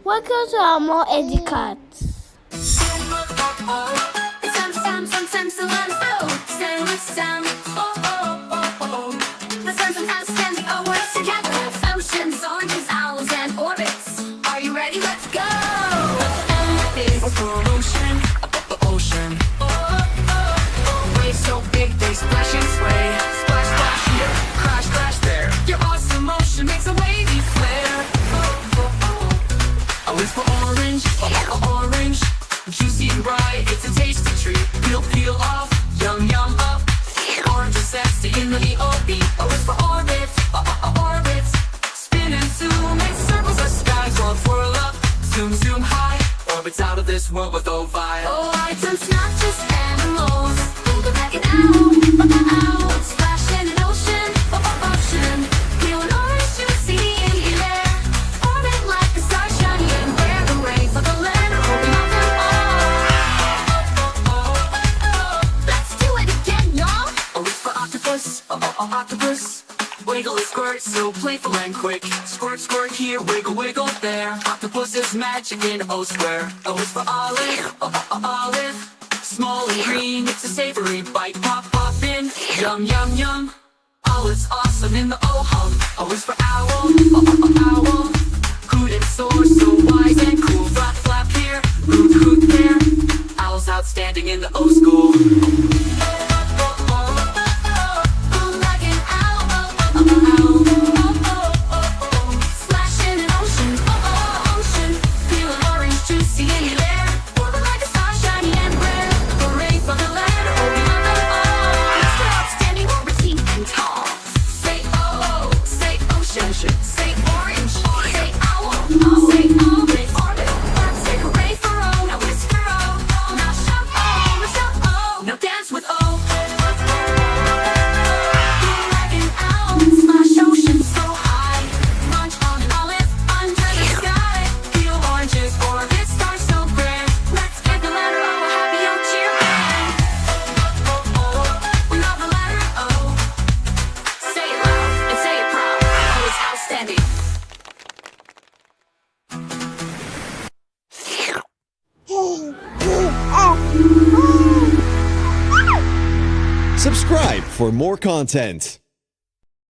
Welcome to Amor Educat. Oceans, oranges, owls, and orbits. Are you ready? Let's go! Ocean, ocean. Waves so big they splash and sway. Splash, splash here, crash, crash there. Your awesome motion makes a wavy flare. Oh, it's for orange, orange. Juicy and bright, it's a tasty treat. Peel, peel off, yum, yum up. Orange is zesty in the EOB. Oh, it's for orbits, orbits. Spin and zoom, make circles the skies all twirl up. Zoom, zoom high, orbits out of this world with O-Vi. Oh, items, not just animals. Look back and out, splashing in ocean, ocean. Peel an orange juicy in the air. Orbit like a star shining and wear the ray for the letter. Open up them all. Let's do it again, y'all. Oh, it's for octopus, octopus. Wiggle and squirt, so playful and quick. Squirt, squirt here, wiggle, wiggle there. Octopus is magic in O-square. Oh, it's for olive, olive. Small and green, it's a savory bite. Pop, pop in, yum, yum, yum. Olive's awesome in the O-hum. Oh, it's for owl, owl. Hoot and soar, so wise and cool. Flap, flap here, hoot, hoot there. Owl's outstanding in the O-school. Say orange, say owl, say orbit, orbit. Say hooray for O, now whisper O. Now shout O, now dance with O. Like an owl, splash ocean so high. Munch on an olive under the sky. Peel oranges, orbit, stars so grand. Let's get the letter O, a happy O cheerman. We love the letter O. Say it loud and say it proud. O is outstanding. Subscribe for more content.